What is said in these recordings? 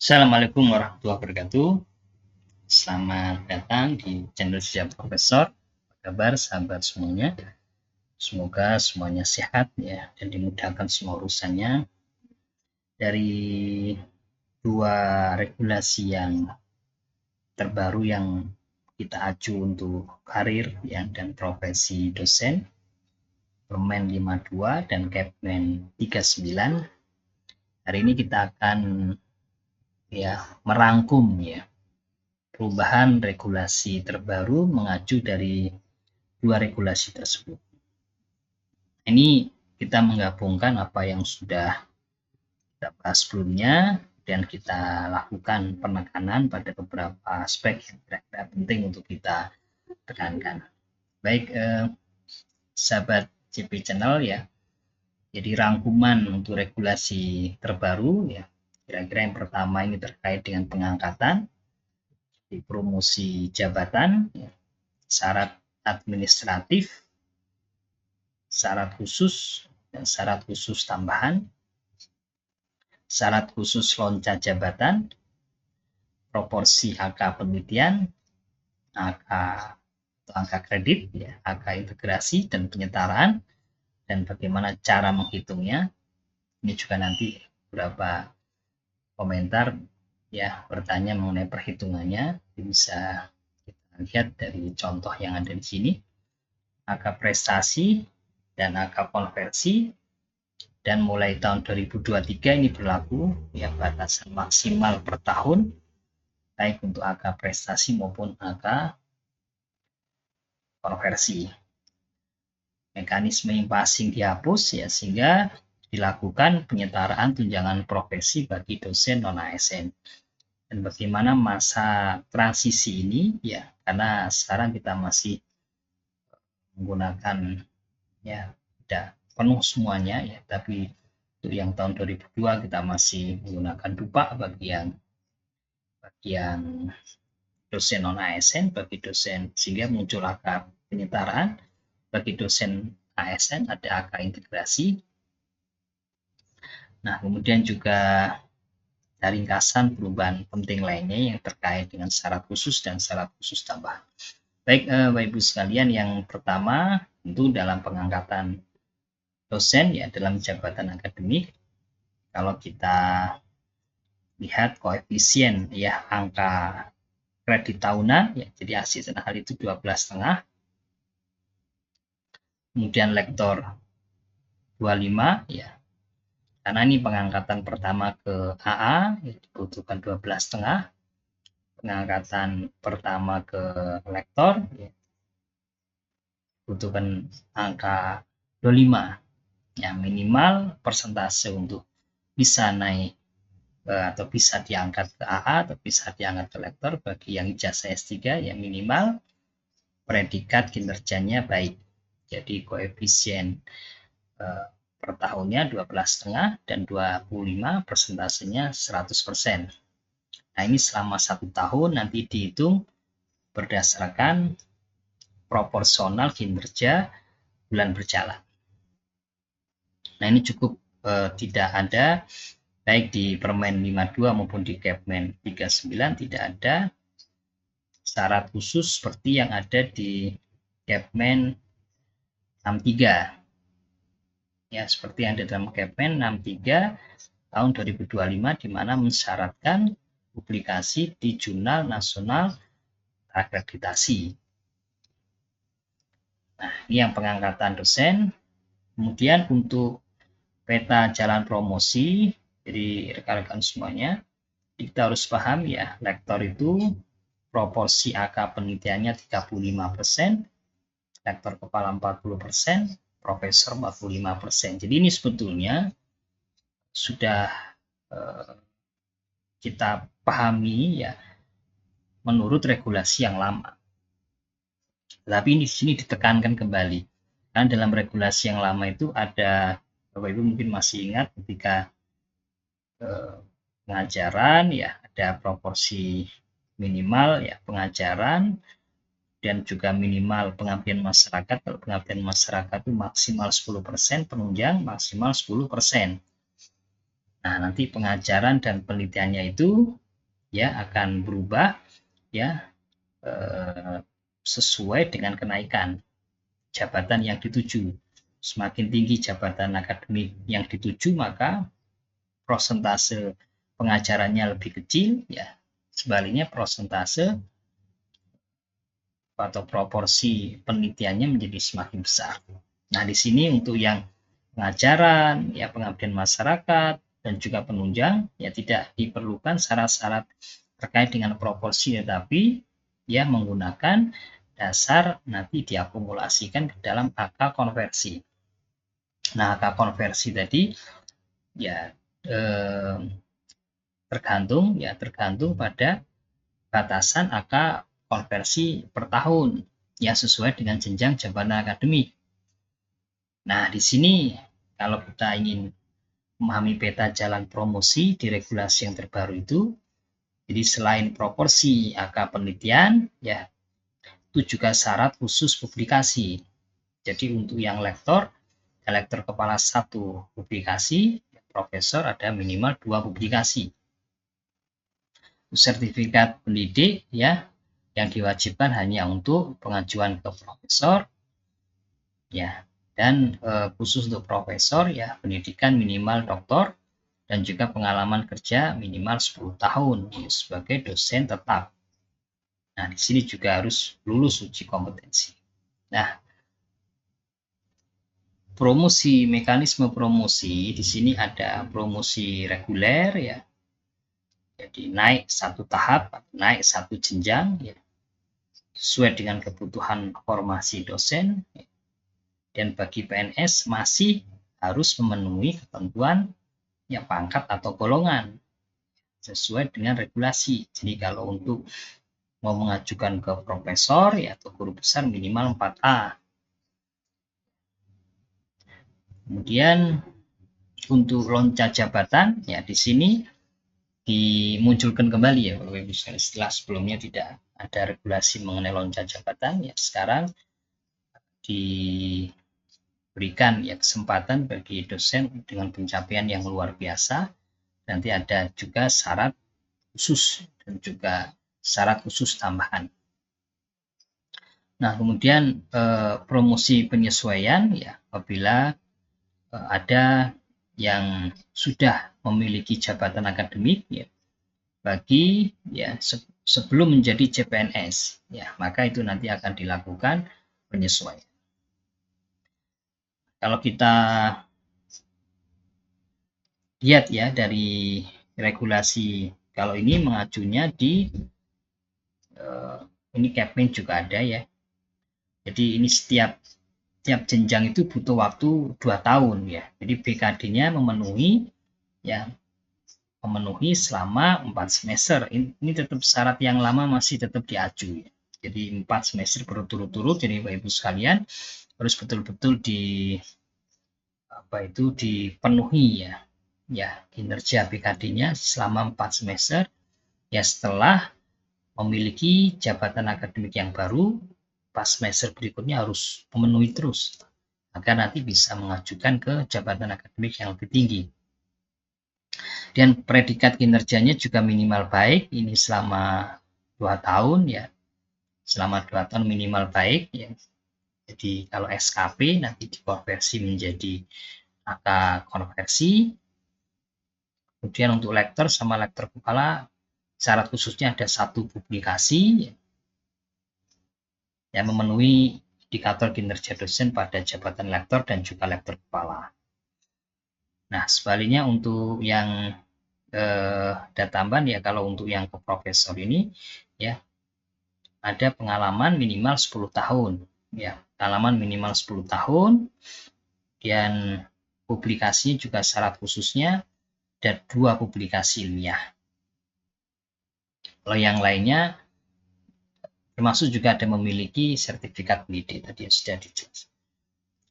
Assalamualaikum warahmatullahi wabarakatuh. Selamat datang di channel Siap Profesor. Apa kabar sahabat semuanya? Semoga semuanya sehat ya dan dimudahkan semua urusannya. Dari dua regulasi yang terbaru yang kita acu untuk karir ya dan profesi dosen, Permen 52 dan Kepmen 39. Hari ini kita akan merangkum perubahan regulasi terbaru mengacu dari dua regulasi tersebut. Ini kita menggabungkan apa yang sudah kita bahas sebelumnya dan kita lakukan penekanan pada beberapa aspek yang kira-kira penting untuk kita tekankan. Baik, sahabat CP Channel ya. Jadi rangkuman untuk regulasi terbaru ya. Kira-kira yang pertama ini terkait dengan pengangkatan, di promosi jabatan, ya, syarat administratif, syarat khusus dan syarat khusus tambahan, syarat khusus loncat jabatan, proporsi angka penelitian, angka kredit, ya, angka integrasi dan penyetaraan, dan bagaimana cara menghitungnya. Ini juga nanti beberapa komentar ya bertanya mengenai perhitungannya. Bisa kita lihat dari contoh yang ada di sini. Angka prestasi dan angka konversi, dan mulai tahun 2023 ini berlaku ya batasan maksimal per tahun baik untuk angka prestasi maupun angka konversi. Mekanisme yang passing dihapus ya sehingga dilakukan penyetaraan tunjangan profesi bagi dosen non ASN. Dan bagaimana masa transisi ini ya karena sekarang kita masih menggunakan ya tidak penuh semuanya ya, tapi untuk yang tahun 2002 kita masih menggunakan DUPA bagian dosen non ASN bagi dosen, sehingga muncul angka penyetaraan bagi dosen ASN, ada angka integrasi. Nah, kemudian juga ringkasan perubahan penting lainnya yang terkait dengan syarat khusus dan syarat khusus tambahan. Baik, Bapak Ibu sekalian, yang pertama tentu dalam pengangkatan dosen ya dalam jabatan akademik, kalau kita lihat koefisien ya angka kredit tahunan ya, jadi asisten ahli itu 12,5, kemudian lektor 25 ya, karena ini pengangkatan pertama ke AA ya, dibutuhkan 12,5, pengangkatan pertama ke lektor ya, butuhkan angka 25 ya, minimal persentase untuk bisa naik atau bisa diangkat ke AA atau bisa diangkat ke lektor bagi yang ijazah S3 ya minimal predikat kinerjanya baik. Jadi koefisien per tahunnya 12,5 dan 25 persentasenya 100%. Nah, ini selama 1 tahun nanti dihitung berdasarkan proporsional kinerja bulan berjalan. Nah, ini cukup tidak ada baik di Permen 52 maupun di Kepmen 39 tidak ada syarat khusus seperti yang ada di Kepmen 63. Ya, seperti yang ada dalam Kepmen 63 tahun 2025 di mana mensyaratkan publikasi di Jurnal Nasional Akreditasi. Nah, ini yang pengangkatan dosen. Kemudian untuk peta jalan promosi, jadi rekan-rekan semuanya, kita harus paham ya, lektor itu proporsi angka penelitiannya 35%, lektor kepala 40%, profesor 45%. Jadi ini sebetulnya sudah kita pahami ya menurut regulasi yang lama. Tapi di sini ditekankan kembali. Karena dalam regulasi yang lama itu ada, Bapak Ibu mungkin masih ingat ketika pengajaran ya ada proporsi minimal ya pengajaran dan juga minimal pengabdian masyarakat. Kalau pengabdian masyarakat itu maksimal 10%, penunjang maksimal 10%. Nah, nanti pengajaran dan penelitiannya itu ya akan berubah ya sesuai dengan kenaikan jabatan yang dituju. Semakin tinggi jabatan akademik yang dituju, maka prosentase pengajarannya lebih kecil ya. Sebaliknya prosentase atau proporsi penelitiannya menjadi semakin besar. Nah, di sini untuk yang pengajaran, ya pengabdian masyarakat, dan juga penunjang, ya tidak diperlukan syarat-syarat terkait dengan proporsi, tetapi ya menggunakan dasar nanti diakumulasikan ke dalam angka konversi. Nah, angka konversi tadi ya tergantung pada batasan angka konversi per tahun yang sesuai dengan jenjang jabatan akademik. Nah, di sini kalau kita ingin memahami peta jalan promosi di regulasi yang terbaru itu, jadi selain proporsi angka penelitian, ya itu juga syarat khusus publikasi. Jadi untuk yang lektor kepala 1 publikasi, profesor ada minimal 2 publikasi. Sertifikat pendidik ya yang diwajibkan hanya untuk pengajuan ke profesor ya, dan khusus untuk profesor ya pendidikan minimal doktor dan juga pengalaman kerja minimal 10 tahun ya, sebagai dosen tetap. Nah, di sini juga harus lulus uji kompetensi. Nah, promosi, mekanisme promosi di sini ada promosi reguler ya. Jadi naik satu tahap, naik satu jenjang ya, sesuai dengan kebutuhan formasi dosen. Dan bagi PNS masih harus memenuhi ketentuan ya pangkat atau golongan sesuai dengan regulasi. Jadi kalau untuk mau mengajukan ke profesor ya atau guru besar minimal 4A. Kemudian untuk loncat jabatan ya di sini dimunculkan kembali ya Bapak Ibu sekalian, setelah sebelumnya tidak ada regulasi mengenai loncat jabatan ya sekarang diberikan ya kesempatan bagi dosen dengan pencapaian yang luar biasa. Nanti ada juga syarat khusus dan juga syarat khusus tambahan. Nah, kemudian promosi penyesuaian ya apabila ada yang sudah memiliki jabatan akademik ya bagi ya sebelum menjadi CPNS ya, maka itu nanti akan dilakukan penyesuaian. Kalau kita lihat ya dari regulasi, kalau ini mengacunya di ini Kepmen juga ada ya. Jadi ini setiap jenjang itu butuh waktu 2 tahun ya. Jadi BKD-nya memenuhi ya selama 4 semester. Ini tetap syarat yang lama masih tetap diacu ya. Jadi 4 semester berturut-turut. Jadi Bapak Ibu sekalian harus betul-betul dipenuhi ya. Ya, kinerja BKD-nya selama 4 semester ya setelah memiliki jabatan akademik yang baru, pas semester berikutnya harus memenuhi terus agar nanti bisa mengajukan ke jabatan akademik yang lebih tinggi. Dan predikat kinerjanya juga minimal baik, ini selama 2 tahun ya, selama 2 tahun minimal baik ya. Jadi kalau SKP nanti dikonversi menjadi angka konversi. Kemudian untuk lektor sama lektor kepala syarat khususnya ada 1 publikasi yang memenuhi indikator kinerja dosen pada jabatan lektor dan juga lektor kepala. Nah, sebaliknya untuk yang data tambahan ya kalau untuk yang ke profesor ini ya ada pengalaman minimal 10 tahun ya, pengalaman minimal 10 tahun dan publikasi juga syarat khususnya ada 2 publikasi ilmiah. Kalau yang lainnya termasuk juga ada memiliki sertifikat pendidik tadi yang sudah dijelaskan.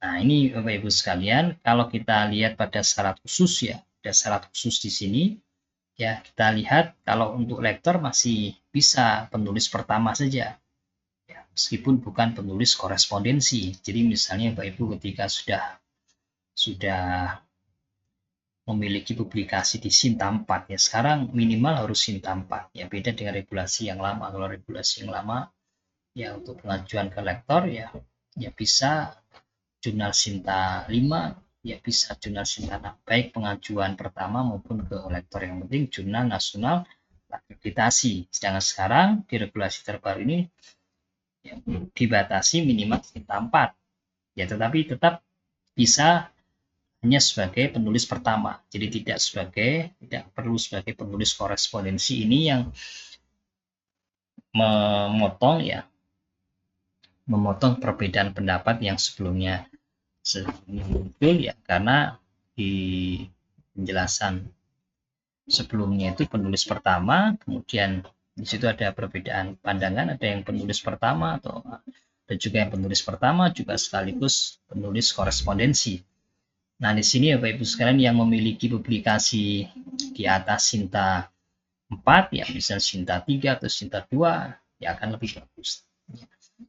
Nah, ini Bapak Ibu sekalian, kalau kita lihat pada syarat khusus ya, ada syarat khusus di sini. Ya, kita lihat kalau untuk lektor masih bisa penulis pertama saja. Ya, meskipun bukan penulis korespondensi. Jadi misalnya Bapak Ibu ketika sudah memiliki publikasi di Sinta 4 ya. Sekarang minimal harus Sinta 4 ya, beda dengan regulasi yang lama. Kalau regulasi yang lama ya untuk pengajuan ke lektor ya bisa jurnal Sinta 5 ya, bisa jurnal Sinta 6, baik pengajuan pertama maupun ke lektor. Yang penting jurnal nasional akreditasi. Sedangkan sekarang di regulasi terbaru ini ya, dibatasi minimal Sinta 4 ya, tetapi tetap bisa hanya sebagai penulis pertama, jadi tidak perlu sebagai penulis korespondensi. Ini yang memotong perbedaan pendapat yang sebelumnya muncul ya, karena di penjelasan sebelumnya itu penulis pertama, kemudian di situ ada perbedaan pandangan, ada yang penulis pertama dan juga yang penulis pertama juga sekaligus penulis korespondensi. Nah, di sini Bapak Ibu sekalian yang memiliki publikasi di atas Sinta 4 ya, misalnya Sinta 3 atau Sinta 2 ya akan lebih bagus.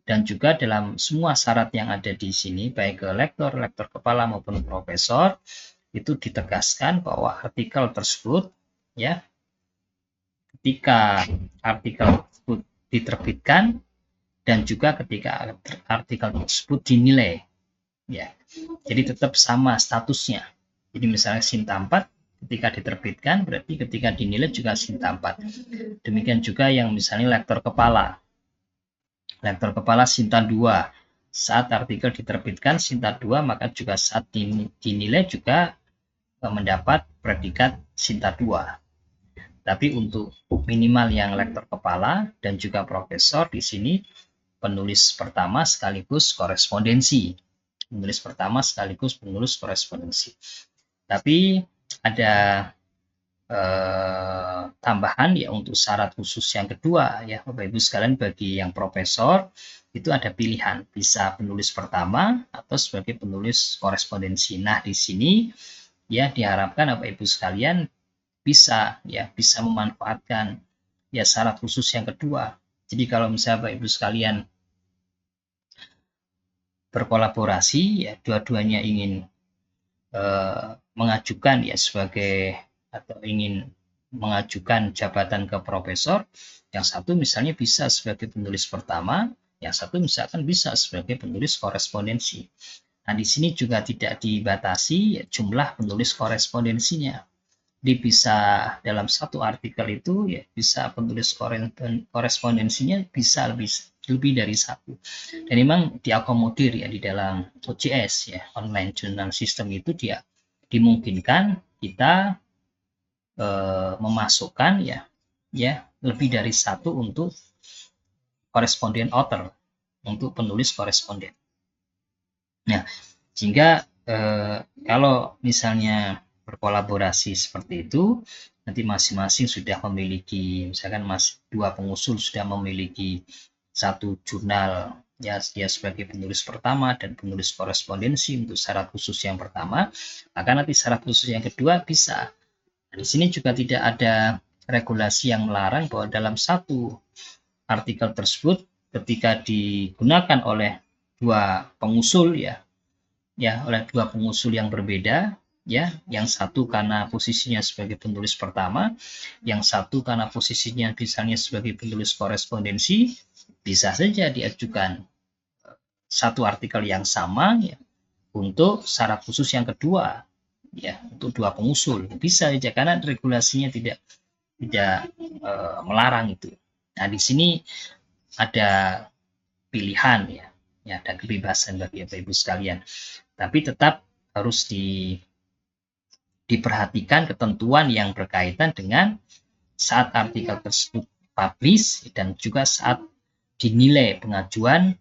Dan juga dalam semua syarat yang ada di sini, baik ke lektor kepala maupun profesor, itu ditegaskan bahwa artikel tersebut ya, ketika artikel tersebut diterbitkan dan juga ketika artikel tersebut dinilai ya, jadi tetap sama statusnya. Jadi misalnya Sinta 4 ketika diterbitkan berarti ketika dinilai juga Sinta 4. Demikian juga yang misalnya lektor kepala Sinta 2, saat artikel diterbitkan Sinta 2 maka juga saat dinilai juga mendapat predikat Sinta 2. Tapi untuk minimal yang lektor kepala dan juga profesor, di sini penulis pertama sekaligus korespondensi. Tapi ada tambahan ya untuk syarat khusus yang kedua ya Bapak Ibu sekalian. Bagi yang profesor itu ada pilihan, bisa penulis pertama atau sebagai penulis korespondensi. Nah, di sini ya diharapkan Bapak Ibu sekalian bisa memanfaatkan ya syarat khusus yang kedua. Jadi kalau misalnya Bapak Ibu sekalian berkolaborasi ya, dua-duanya ingin mengajukan ya sebagai atau ingin mengajukan jabatan ke profesor, yang satu misalnya bisa sebagai penulis pertama, yang satu misalkan bisa sebagai penulis korespondensi. Nah, di sini juga tidak dibatasi ya, jumlah penulis korespondensinya. Dia bisa dalam satu artikel itu ya bisa penulis korespondensinya bisa lebih dari satu. Dan memang diakomodir ya di dalam OJS ya, online journal system itu dia dimungkinkan kita memasukkan ya lebih dari satu untuk koresponden author, untuk penulis koresponden. Nah, sehingga kalau misalnya berkolaborasi seperti itu, nanti masing-masing sudah memiliki, misalkan dua pengusul sudah memiliki satu jurnal ya, dia sebagai penulis pertama dan penulis korespondensi untuk syarat khusus yang pertama, maka nanti syarat khusus yang kedua bisa. Nah, di sini juga tidak ada regulasi yang melarang bahwa dalam satu artikel tersebut ketika digunakan oleh dua pengusul oleh dua pengusul yang berbeda ya, yang satu karena posisinya sebagai penulis pertama, yang satu karena posisinya misalnya sebagai penulis korespondensi, bisa saja diajukan satu artikel yang sama ya untuk syarat khusus yang kedua ya, untuk dua pengusul bisa saja karena regulasinya tidak melarang itu. Nah, di sini ada pilihan ya, ada kebebasan bagi Bapak Ibu sekalian, tapi tetap harus diperhatikan ketentuan yang berkaitan dengan saat artikel tersebut publish dan juga saat dinilai pengajuan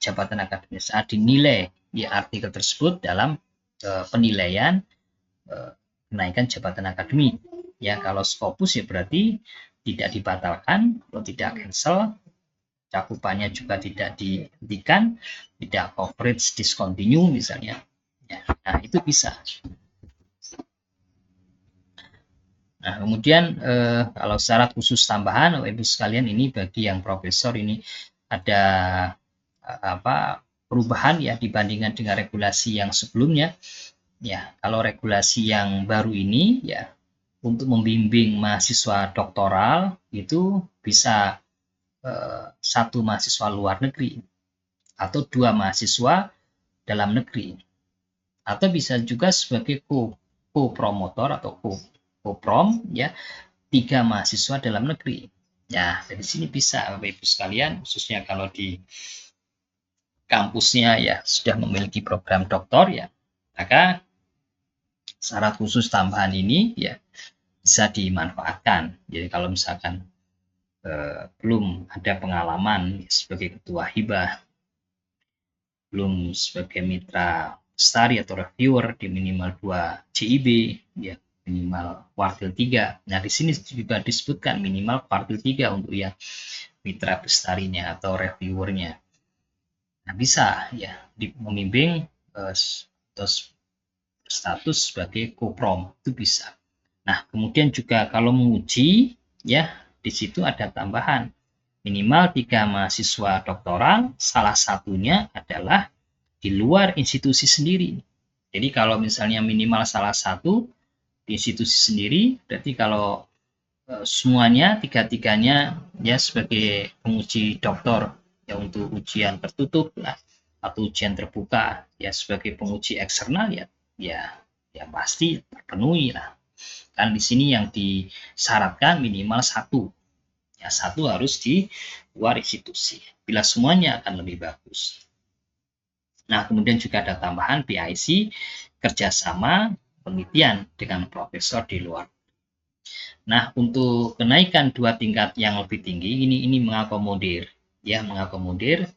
jabatan akademis, saat dinilai ya artikel tersebut dalam penilaian kenaikan jabatan akademik ya. Kalau Scopus ya berarti tidak dibatalkan atau tidak cancel, cakupannya juga tidak dihentikan, tidak coverage discontinue misalnya ya. Nah, itu bisa. Nah, kemudian kalau syarat khusus tambahan Bapak Ibu sekalian, ini bagi yang profesor ini ada perubahan ya dibandingkan dengan regulasi yang sebelumnya. Ya, kalau regulasi yang baru ini ya untuk membimbing mahasiswa doktoral itu bisa satu mahasiswa luar negeri atau 2 mahasiswa dalam negeri, atau bisa juga sebagai co-promotor atau co-prom ya 3 mahasiswa dalam negeri. Ya, dari sini bisa Bapak Ibu sekalian, khususnya kalau di kampusnya ya sudah memiliki program doktor ya, maka syarat khusus tambahan ini ya bisa dimanfaatkan. Jadi kalau misalkan belum ada pengalaman sebagai ketua hibah, belum sebagai mitra stari atau reviewer di minimal 2 CIB, ya minimal kuartil 3. Nah, di sini juga disebutkan minimal kuartil 3 untuk yang mitra bestarinya atau reviewernya. Nah, bisa ya membimbing terus status sebagai koprom itu bisa. Nah, kemudian juga kalau menguji ya di situ ada tambahan minimal 3 mahasiswa doktoral, salah satunya adalah di luar institusi sendiri. Jadi kalau misalnya minimal salah satu di institusi sendiri, berarti kalau semuanya tiga-tiganya ya sebagai penguji doktor ya untuk ujian tertutup lah atau ujian terbuka ya sebagai penguji eksternal ya ya ya pasti terpenuhi lah. Kan di sini yang disyaratkan minimal satu. Ya, satu harus di luar institusi. Bila semuanya akan lebih bagus. Nah, kemudian juga ada tambahan PIC, kerjasama penelitian dengan profesor di luar. Nah, untuk kenaikan 2 tingkat yang lebih tinggi, ini mengakomodir, ya mengakomodir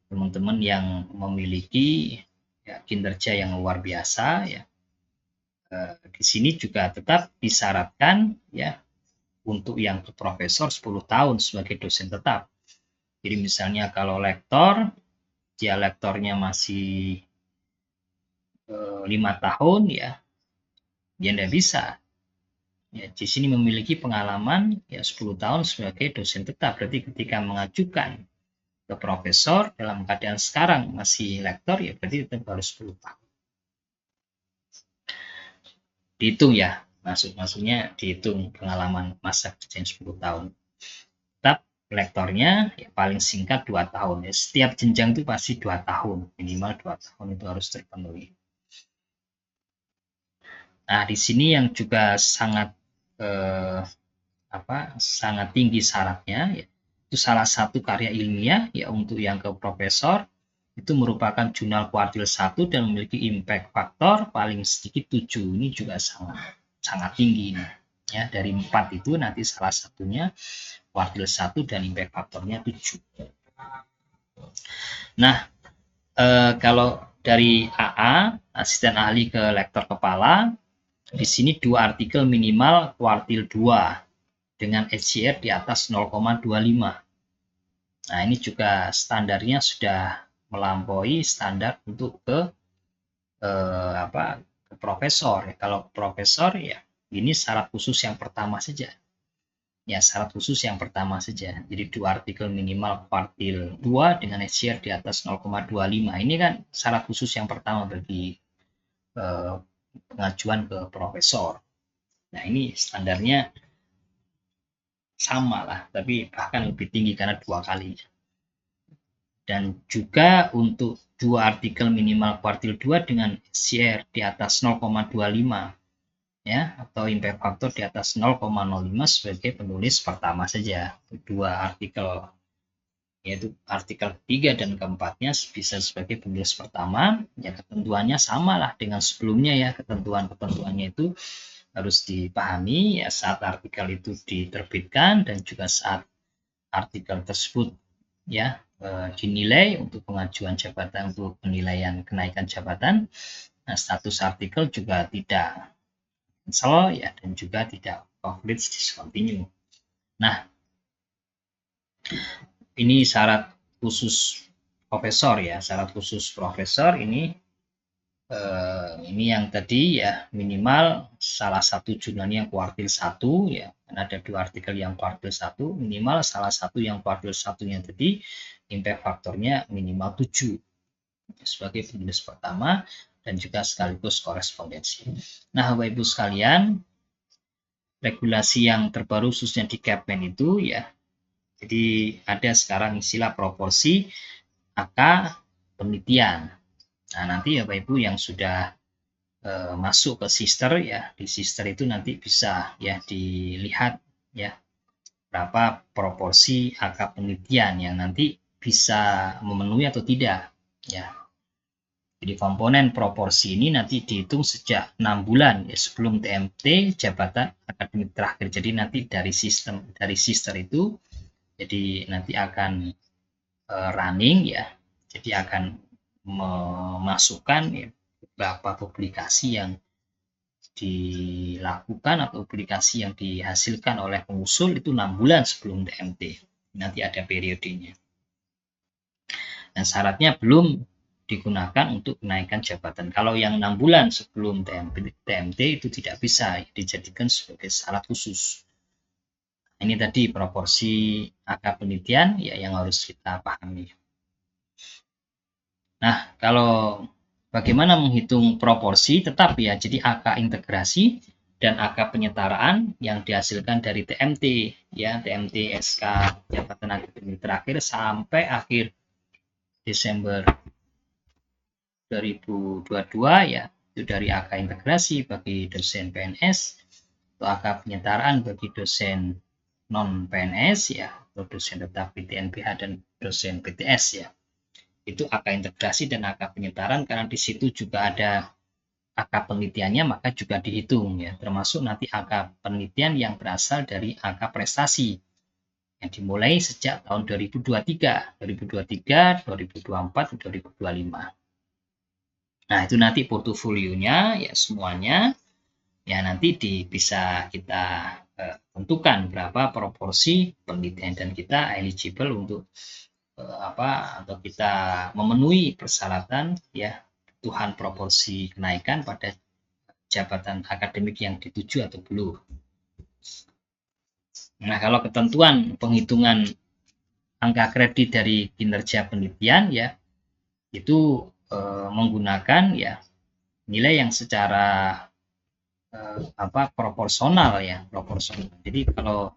teman-teman yang memiliki ya, kinerja yang luar biasa, ya. Di sini juga tetap disyaratkan, ya, untuk yang profesor 10 tahun sebagai dosen tetap. Jadi misalnya kalau lektor, dia lektornya masih 5 tahun ya, dia tidak bisa. Ya, di sini memiliki pengalaman ya 10 tahun sebagai dosen tetap. Berarti ketika mengajukan ke profesor dalam keadaan sekarang masih lektor ya berarti tetap harus 10 tahun. Dihitung ya, maksudnya dihitung pengalaman masa kerja 10 tahun. Tetap lektornya ya paling singkat 2 tahun. Ya, setiap jenjang itu pasti 2 tahun, minimal 2 tahun itu harus terpenuhi. Nah, di sini yang juga sangat sangat tinggi syaratnya, ya, itu salah satu karya ilmiah ya untuk yang ke profesor itu merupakan jurnal kuartil 1 dan memiliki impact faktor paling sedikit 7. Ini juga sangat tinggi ya, dari 4 itu nanti salah satunya kuartil 1 dan impact faktornya 7. Nah, kalau dari AA asisten ahli ke lektor kepala, di sini 2 artikel minimal kuartil 2 dengan HCR di atas 0,25. Nah, ini juga standarnya sudah melampaui standar untuk ke profesor. Kalau profesor ya ini syarat khusus yang pertama saja. Ya, syarat khusus yang pertama saja. Jadi 2 artikel minimal kuartil 2 dengan HCR di atas 0,25. Ini kan syarat khusus yang pertama bagi pengajuan ke profesor. Nah, ini standarnya sama lah, tapi bahkan lebih tinggi karena 2 kali. Dan juga untuk 2 artikel minimal kuartil 2 dengan share di atas 0,25 ya atau impact factor di atas 0,05 sebagai penulis pertama saja. 2 artikel yaitu artikel ketiga dan keempatnya bisa sebagai penulis pertama, ya ketentuannya sama lah dengan sebelumnya ya, ketentuannya itu harus dipahami ya saat artikel itu diterbitkan dan juga saat artikel tersebut ya dinilai untuk pengajuan jabatan untuk penilaian kenaikan jabatan. Nah, status artikel juga tidak cancel ya dan juga tidak complete discontinue. Nah, ini syarat khusus profesor ya, syarat khusus profesor ini yang tadi ya minimal salah satu jurnalnya kuartil 1 ya, karena ada 2 artikel yang kuartil 1, minimal salah satu yang kuartil 1-nya tadi impact faktornya minimal 7 sebagai penulis pertama dan juga sekaligus korespondensi. Nah, Bapak Ibu sekalian, regulasi yang terbaru khususnya di Kepmen itu ya, jadi ada sekarang istilah proporsi angka penelitian. Nah, nanti Bapak Ibu yang sudah masuk ke sister ya, di sister itu nanti bisa ya dilihat ya berapa proporsi angka penelitian yang nanti bisa memenuhi atau tidak ya. Jadi komponen proporsi ini nanti dihitung sejak 6 bulan ya, sebelum TMT jabatan akademik terakhir. Jadi nanti dari sister itu jadi nanti akan running ya. Jadi akan memasukkan ya, beberapa publikasi yang dilakukan atau publikasi yang dihasilkan oleh pengusul itu 6 bulan sebelum TMT. Nanti ada periodenya. Dan syaratnya belum digunakan untuk kenaikan jabatan. Kalau yang 6 bulan sebelum TMT itu tidak bisa dijadikan sebagai syarat khusus. Ini tadi proporsi angka penelitian ya yang harus kita pahami. Nah, kalau bagaimana menghitung proporsi tetap ya, jadi angka integrasi dan angka penyetaraan yang dihasilkan dari TMT ya, TMT SK jabatan akademik terakhir sampai akhir Desember 2022 ya, itu dari angka integrasi bagi dosen PNS atau angka penyetaraan bagi dosen non PNS ya, atau dosen tetap PTNBH dan dosen PTS ya. Itu angka integrasi dan angka penyetaraan, karena di situ juga ada angka penelitiannya maka juga dihitung ya, termasuk nanti angka penelitian yang berasal dari angka prestasi yang dimulai sejak tahun 2023, 2024, 2025. Nah, itu nanti portofolionya ya semuanya ya nanti bisa kita tentukan berapa proporsi penelitian dan kita eligible untuk atau kita memenuhi persyaratan ya kebutuhan proporsi kenaikan pada jabatan akademik yang dituju atau belum. Nah, kalau ketentuan penghitungan angka kredit dari kinerja penelitian ya itu menggunakan ya nilai yang secara proporsional ya, proporsional. Jadi kalau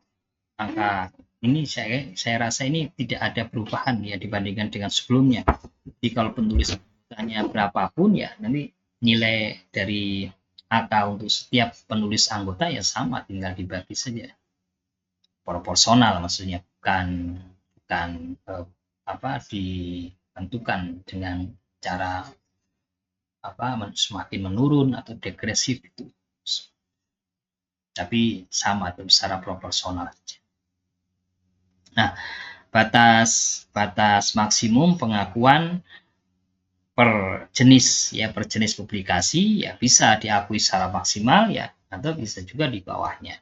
angka ini saya rasa ini tidak ada perubahan ya dibandingkan dengan sebelumnya. Jadi kalau penulisannya berapapun ya nanti nilai dari angka untuk setiap penulis anggota ya sama, tinggal dibagi saja. Proporsional maksudnya, bukan ditentukan dengan cara semakin menurun atau degresif itu. Tapi sama itu secara proporsional. Nah, batas maksimum pengakuan per jenis publikasi ya bisa diakui secara maksimal ya, atau bisa juga di bawahnya.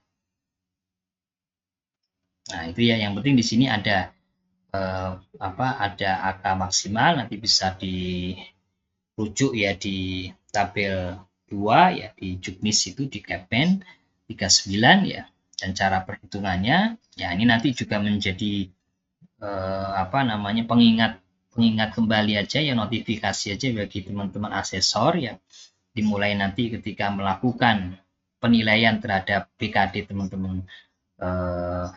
Nah, itu ya yang penting di sini ada ada angka maksimal, nanti bisa dirujuk ya di tabel 2 ya di Juknis itu di Kepmen 39 ya, dan cara perhitungannya ya ini nanti juga menjadi pengingat kembali aja ya, notifikasi aja bagi teman-teman asesor ya, dimulai nanti ketika melakukan penilaian terhadap BKD teman-teman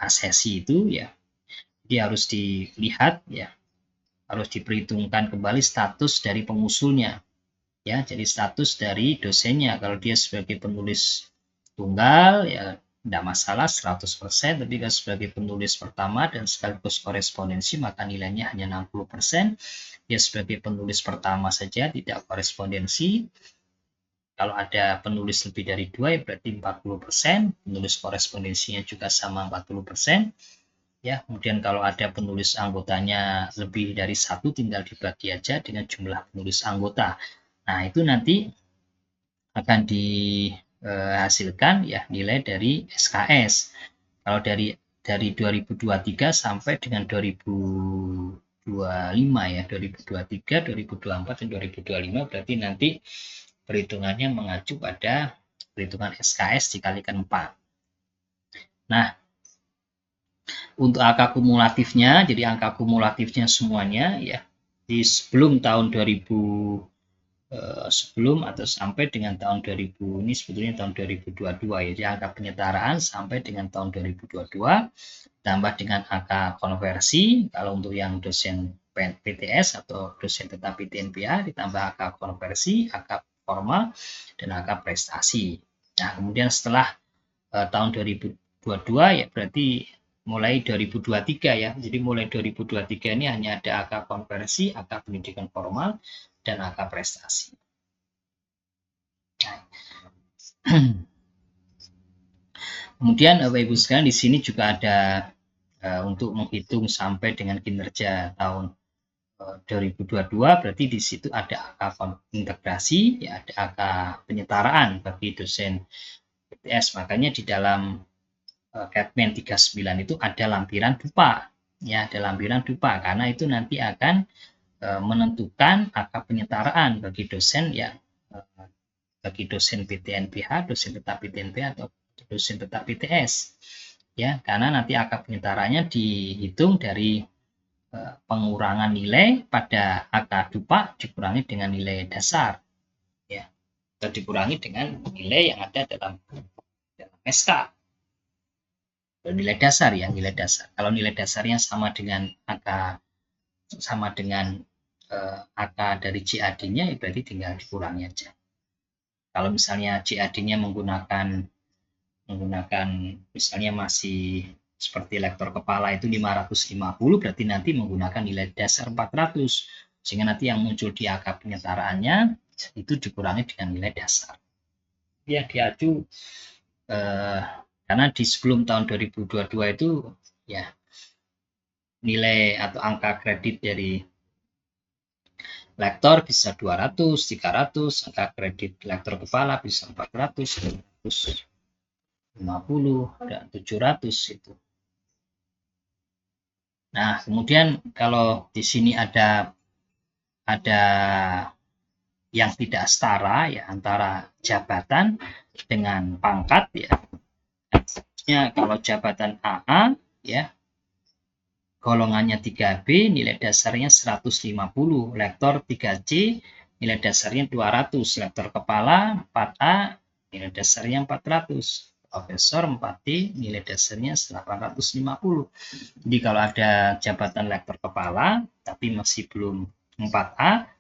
asesi itu ya, jadi harus dilihat ya, harus diperhitungkan kembali status dari pengusulnya ya, jadi status dari dosennya. Kalau dia sebagai penulis tunggal ya tidak masalah 100%, tapi kalau sebagai penulis pertama dan sekaligus korespondensi maka nilainya hanya 60%. Dia sebagai penulis pertama saja tidak korespondensi. Kalau ada penulis lebih dari 2 ya berarti 40%, penulis korespondensinya juga sama 40%. Ya, kemudian kalau ada penulis anggotanya lebih dari 1 tinggal dibagi aja dengan jumlah penulis anggota. Nah, itu nanti akan dihasilkan ya nilai dari SKS. Kalau dari 2023 sampai dengan 2025 ya, 2023, 2024 dan 2025 berarti nanti perhitungannya mengacu pada perhitungan SKS dikalikan 4. Nah, untuk angka kumulatifnya, jadi angka kumulatifnya semuanya ya di sebelum tahun 2022 sebelum atau sampai dengan tahun 2000, ini sebetulnya tahun 2022 ya, jadi angka penyetaraan sampai dengan tahun 2022 tambah dengan angka konversi kalau untuk yang dosen PTS atau dosen tetap PTNPH ditambah angka konversi, angka formal, dan angka prestasi. Nah, kemudian setelah tahun 2022 ya berarti mulai 2023 ya. Jadi mulai 2023 ini hanya ada angka konversi, angka pendidikan formal, dan angka prestasi. Nah. Kemudian Bapak Ibu sekalian di sini juga ada untuk menghitung sampai dengan kinerja tahun 2022 berarti di situ ada angka integrasi, ya ada angka penyetaraan bagi dosen PTS. Makanya di dalam Ketmen 39 itu ada lampiran dupa, ya ada lampiran dupa karena itu nanti akan menentukan angka penyetaraan bagi dosen yang bagi dosen PTNPH, dosen tetap PTNPH atau dosen tetap PTS, ya karena nanti angka penyetarannya dihitung dari pengurangan nilai pada angka dupa dikurangi dengan nilai dasar, ya atau dikurangi dengan nilai yang ada dalam SK. Nilai dasar ya, nilai dasar. Kalau nilai dasarnya sama dengan angka angka dari CAD-nya, ya berarti tinggal dikurangi aja. Kalau misalnya CAD-nya menggunakan misalnya masih seperti lektor kepala itu 550, berarti nanti menggunakan nilai dasar 400. Sehingga nanti yang muncul di angka penyetaraannya itu dikurangi dengan nilai dasar. Ya, diaju karena di sebelum tahun 2022 itu ya nilai atau angka kredit dari lektor bisa 200, 300, angka kredit lektor kepala bisa 400, 550, dan 700 itu. Nah, kemudian kalau di sini ada yang tidak setara ya antara jabatan dengan pangkat ya. Kalau jabatan AA ya golongannya 3B, nilai dasarnya 150, lektor 3C, nilai dasarnya 200, lektor kepala 4A, nilai dasarnya 400, profesor 4D, nilai dasarnya 850. Jadi kalau ada jabatan lektor kepala, tapi masih belum 4A,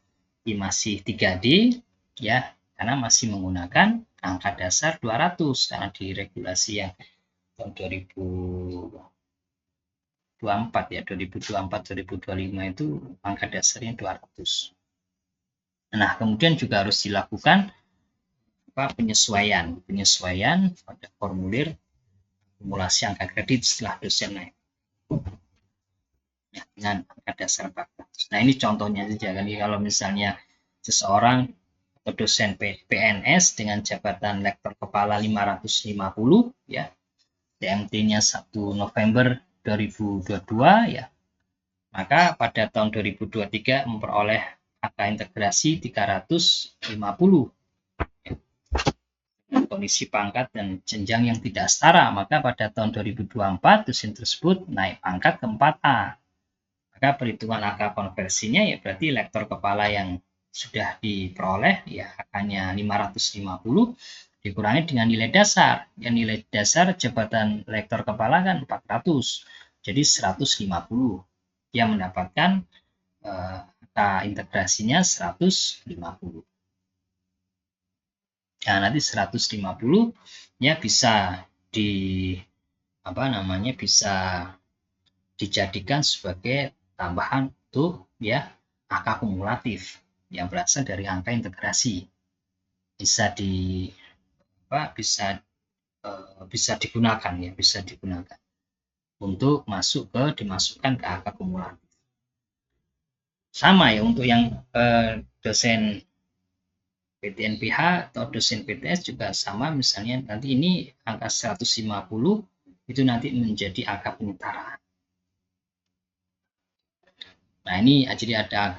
ini masih 3D, ya, karena masih menggunakan angka dasar 200, karena di regulasi yang tahun 2024 ya 2024-2025 itu angka dasarnya 200. Nah, kemudian juga harus dilakukan penyesuaian pada formulir akumulasi angka kredit setelah dosen naik ya, dengan angka dasar 400. Nah, ini contohnya saja kan, kalau misalnya seseorang atau dosen PNS dengan jabatan lektor kepala 550 ya, TMT-nya 1 November 2022 ya, maka pada tahun 2023 memperoleh angka integrasi 350. Kondisi pangkat dan jenjang yang tidak setara, maka pada tahun 2024 dosen tersebut naik pangkat ke 4A. Maka perhitungan angka konversinya ya berarti lektor kepala yang sudah diperoleh ya angkanya 550 dikurangi dengan nilai dasar. Yang nilai dasar jabatan lektor kepala kan 400. Jadi 150. Yang mendapatkan angka integrasinya 150. Nah, nanti 150 ya bisa bisa dijadikan sebagai tambahan untuk ya angka kumulatif yang berasal dari angka integrasi. Bisa digunakan untuk dimasukkan ke angka kumulatif. Sama ya untuk yang dosen PTNPH atau dosen PTS juga sama, misalnya nanti ini angka 150 itu nanti menjadi angka penyetaraan. Nah, ini jadi ada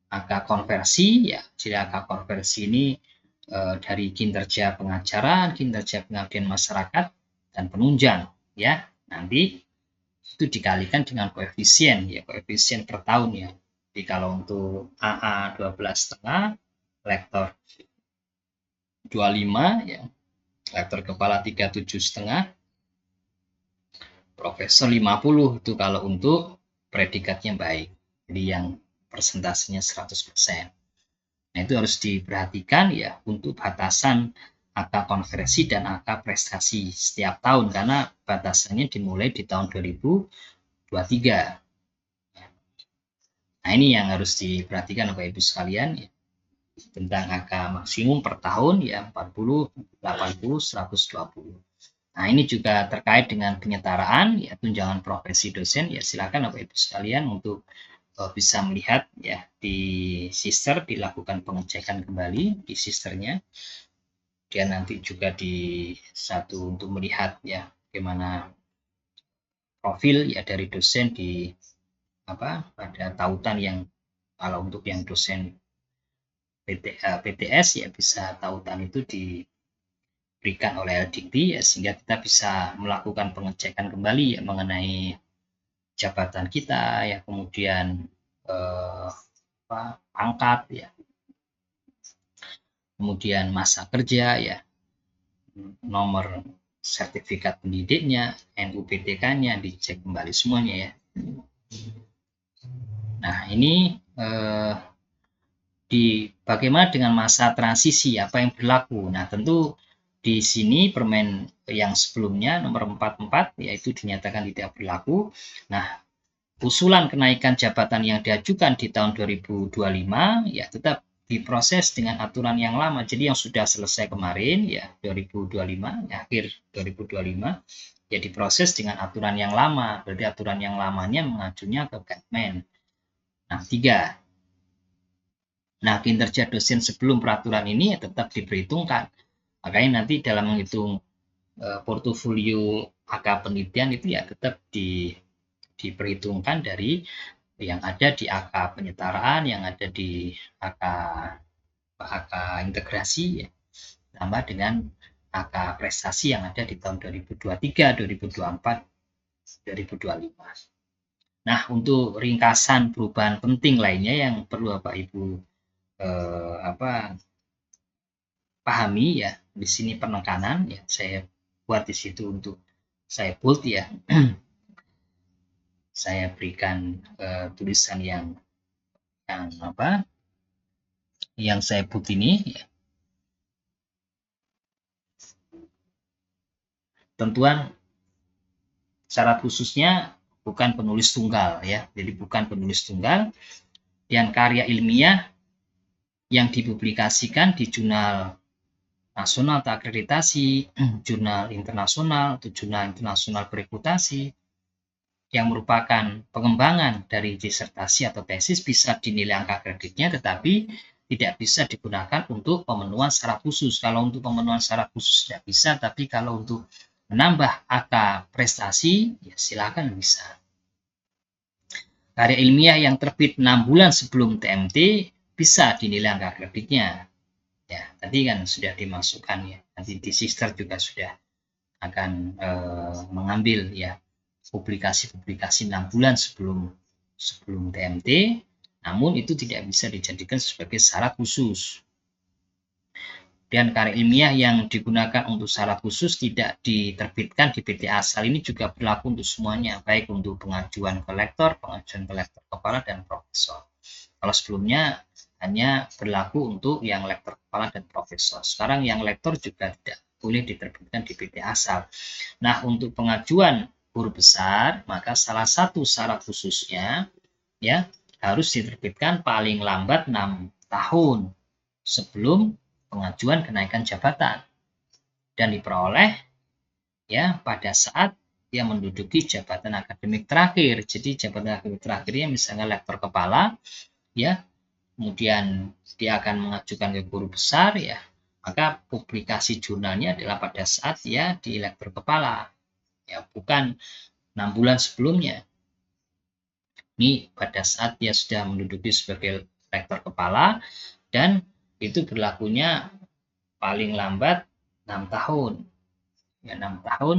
angka konversi ya. Jadi angka konversi ini dari kinerja pengajaran, kinerja pengabdian masyarakat, dan penunjang ya. Nanti itu dikalikan dengan koefisien ya, koefisien per tahun ya. Jadi kalau untuk AA 12,5 lektor 25 ya, lektor kepala 37,5, profesor 50 itu kalau untuk predikatnya baik. Jadi yang persentasenya 100%. Nah, itu harus diperhatikan ya untuk batasan angka konversi dan angka prestasi setiap tahun karena batasannya dimulai di tahun 2023. Nah, ini yang harus diperhatikan Bapak Ibu sekalian ya, tentang angka maksimum per tahun ya 40, 80, 120. Nah, ini juga terkait dengan penyetaraan ya tunjangan profesi dosen ya, silakan Bapak Ibu sekalian untuk bisa melihat ya di sister, dilakukan pengecekan kembali di sisternya. Dia nanti juga di satu untuk melihat ya bagaimana profil ya dari dosen di pada tautan yang kalau untuk yang dosen PTS ya bisa tautan itu diberikan oleh LDikti ya, sehingga kita bisa melakukan pengecekan kembali ya mengenai jabatan kita ya, kemudian pangkat ya, kemudian masa kerja ya, nomor sertifikat pendidiknya, NUPTK-nya dicek kembali semuanya ya. Nah, ini bagaimana dengan masa transisi, apa yang berlaku. Nah, tentu di sini permen yang sebelumnya nomor 44 yaitu dinyatakan tidak berlaku. Nah, usulan kenaikan jabatan yang diajukan di tahun 2025 ya tetap diproses dengan aturan yang lama. Jadi yang sudah selesai kemarin ya 2025, ya, akhir 2025 ya diproses dengan aturan yang lama. Berarti aturan yang lamanya mengacunya ke Kepmen. Nah, 3. Nah, kinerja dosen sebelum peraturan ini ya tetap diperhitungkan. Makanya nanti dalam menghitung portofolio AK penelitian itu ya tetap diperhitungkan dari yang ada di AK penyetaraan, yang ada di AK integrasi ya, tambah dengan AK prestasi yang ada di tahun 2023, 2024, 2025. Nah, untuk ringkasan perubahan penting lainnya yang perlu Bapak Ibu pahami ya, di sini penekanan ya saya buat di situ untuk saya bold ya. Saya berikan tulisan yang saya put ini ya. Tentuan syarat khususnya bukan penulis tunggal ya. Jadi bukan penulis tunggal dan karya ilmiah yang dipublikasikan di jurnal nasional terakreditasi, jurnal internasional atau jurnal internasional bereputasi yang merupakan pengembangan dari disertasi atau tesis bisa dinilai angka kreditnya, tetapi tidak bisa digunakan untuk pemenuhan syarat khusus. Kalau untuk pemenuhan syarat khusus tidak bisa, tapi kalau untuk menambah angka prestasi, ya silakan bisa. Karya ilmiah yang terbit 6 bulan sebelum TMT bisa dinilai angka kreditnya. Ya, tadi kan sudah dimasukkan ya. Nanti di sister juga sudah akan mengambil ya publikasi-publikasi 6 bulan sebelum TMT, namun itu tidak bisa dijadikan sebagai syarat khusus. Dan karya ilmiah yang digunakan untuk syarat khusus tidak diterbitkan di PT asal ini juga berlaku untuk semuanya, baik untuk pengajuan ke lektor, pengajuan ke lektor kepala, dan profesor. Kalau sebelumnya hanya berlaku untuk yang lektor kepala dan profesor. Sekarang yang lektor juga tidak boleh diterbitkan di PT asal. Nah, untuk pengajuan guru besar, maka salah satu syarat khususnya ya harus diterbitkan paling lambat 6 tahun sebelum pengajuan kenaikan jabatan dan diperoleh ya pada saat dia menduduki jabatan akademik terakhir. Jadi jabatan akademik terakhirnya misalnya lektor kepala ya, kemudian dia akan mengajukan ke guru besar ya, maka publikasi jurnalnya adalah pada saat dia di lektor kepala ya, bukan 6 bulan sebelumnya. Ini pada saat dia sudah menduduki sebagai rektor kepala dan itu berlakunya paling lambat 6 tahun. Ya, 6 tahun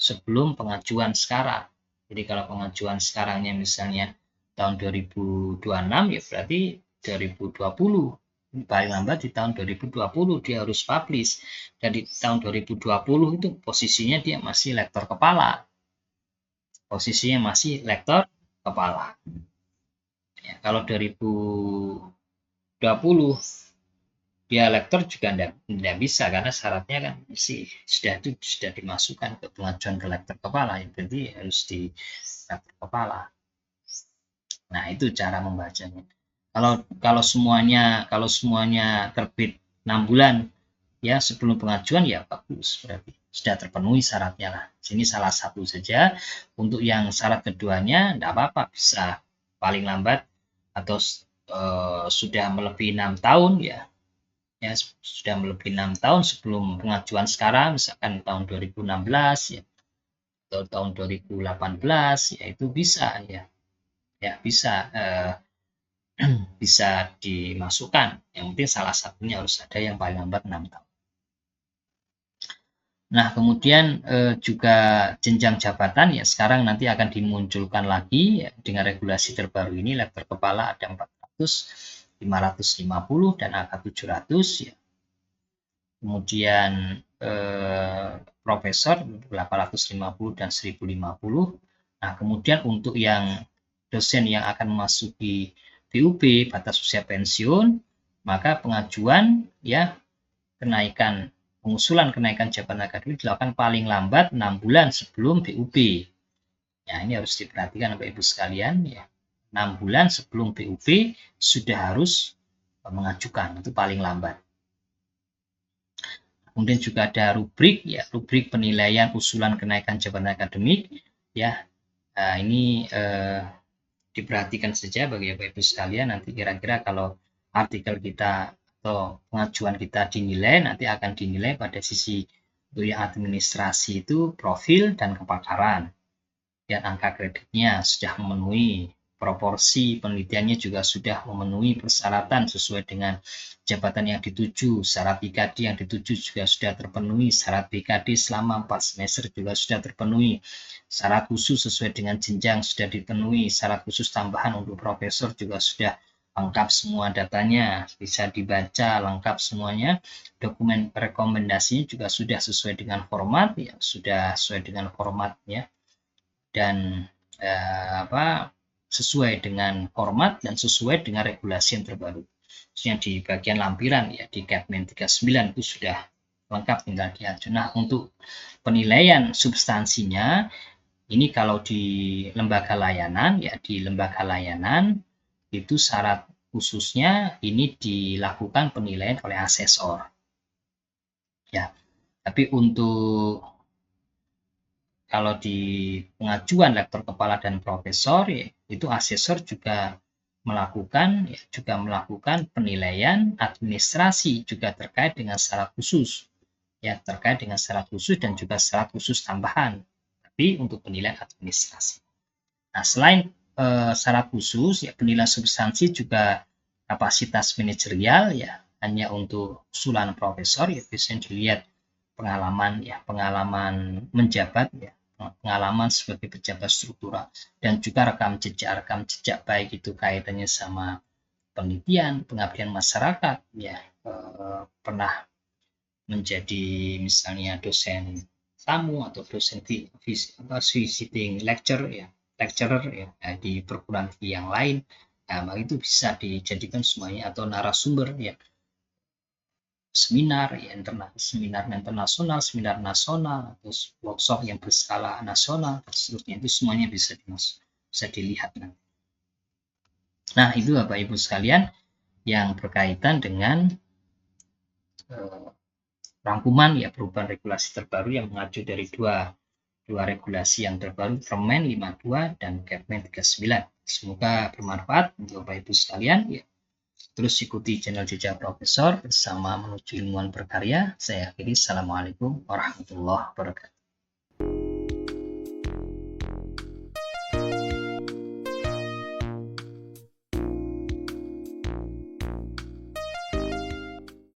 sebelum pengajuan sekarang. Jadi kalau pengajuan sekarangnya misalnya tahun 2026 ya berarti 2020. paling lambat di tahun 2020 dia harus publish. Dan di tahun 2020 itu posisinya dia masih lektor kepala. Posisinya masih lektor kepala. Ya, kalau 2020 dia lektor juga tidak bisa karena syaratnya kan sudah dimasukkan ke pengajuan ke lektor kepala, berarti harus di lektor kepala. Nah, itu cara membacanya. Kalau semuanya terbit 6 bulan ya sebelum pengajuan ya bagus, berarti sudah terpenuhi syaratnya lah. Sini salah satu saja. Untuk yang syarat keduanya tidak apa-apa, bisa paling lambat atau sudah melebihi 6 tahun ya sudah melebihi 6 tahun sebelum pengajuan sekarang, misalkan tahun 2016 ya atau tahun 2018 ya itu bisa ya bisa bisa dimasukkan. Yang penting salah satunya harus ada yang paling lambat 6 tahun. Nah, kemudian juga jenjang jabatan ya sekarang nanti akan dimunculkan lagi ya, dengan regulasi terbaru ini lektor kepala ada 400, 550 dan angka 700 ya. Kemudian profesor 850 dan 1050. Nah, kemudian untuk yang dosen yang akan memasuki PUP batas usia pensiun, maka pengajuan ya pengusulan kenaikan jabatan akademik dilakukan paling lambat 6 bulan sebelum PUP. Ya, ini harus diperhatikan Bapak Ibu sekalian ya. 6 bulan sebelum PUP sudah harus mengajukan, itu paling lambat. Kemudian juga ada rubrik ya, rubrik penilaian usulan kenaikan jabatan akademik ya. Nah, ini diperhatikan saja bagi Bapak Ibu sekalian, nanti kira-kira kalau artikel kita atau pengajuan kita dinilai, nanti akan dinilai pada sisi untuk yang administrasi itu profil dan kepakaran. Dan angka kreditnya sudah memenuhi, proporsi penelitiannya juga sudah memenuhi persyaratan sesuai dengan jabatan yang dituju, syarat BKD yang dituju juga sudah terpenuhi, syarat BKD selama 4 semester juga sudah terpenuhi, syarat khusus sesuai dengan jenjang sudah dipenuhi, syarat khusus tambahan untuk profesor juga sudah lengkap semua datanya, bisa dibaca lengkap semuanya, dokumen rekomendasinya juga sudah sesuai dengan format ya, sudah sesuai dengan formatnya dan sesuai dengan format dan sesuai dengan regulasi yang terbaru. Khususnya di bagian lampiran ya di Kepmen 39 itu sudah lengkap tinggal diajukan. Nah, untuk penilaian substansinya ini kalau di lembaga layanan ya di lembaga layanan itu syarat khususnya ini dilakukan penilaian oleh asesor. Ya. Tapi untuk kalau di pengajuan lektor kepala dan profesor ya, itu asesor juga melakukan penilaian administrasi juga terkait dengan syarat khusus ya terkait dengan syarat khusus dan juga syarat khusus tambahan tapi untuk penilaian administrasi. Nah, selain syarat khusus ya penilaian substansi juga kapasitas manajerial ya hanya untuk usulan profesor ya biasanya dilihat pengalaman menjabat ya pengalaman sebagai pejabat struktural dan juga rekam jejak baik itu kaitannya sama penelitian, pengabdian masyarakat ya pernah menjadi misalnya dosen tamu atau dosen visiting lecturer ya di perguruan tinggi yang lain. Nah, itu bisa dijadikan semuanya atau narasumber ya seminar internasional, seminar nasional, terus workshop yang berskala nasional, dan seterusnya itu semuanya bisa dilihat nanti. Nah, itu Bapak Ibu sekalian yang berkaitan dengan rangkuman ya perubahan regulasi terbaru yang mengacu dari dua regulasi yang terbaru, Permen 52 dan Kepmen 39. Semoga bermanfaat untuk Bapak Ibu sekalian ya. Terus ikuti channel Jejak Profesor bersama menuju ilmuwan berkarya. Saya akhiri. Assalamualaikum warahmatullahi wabarakatuh.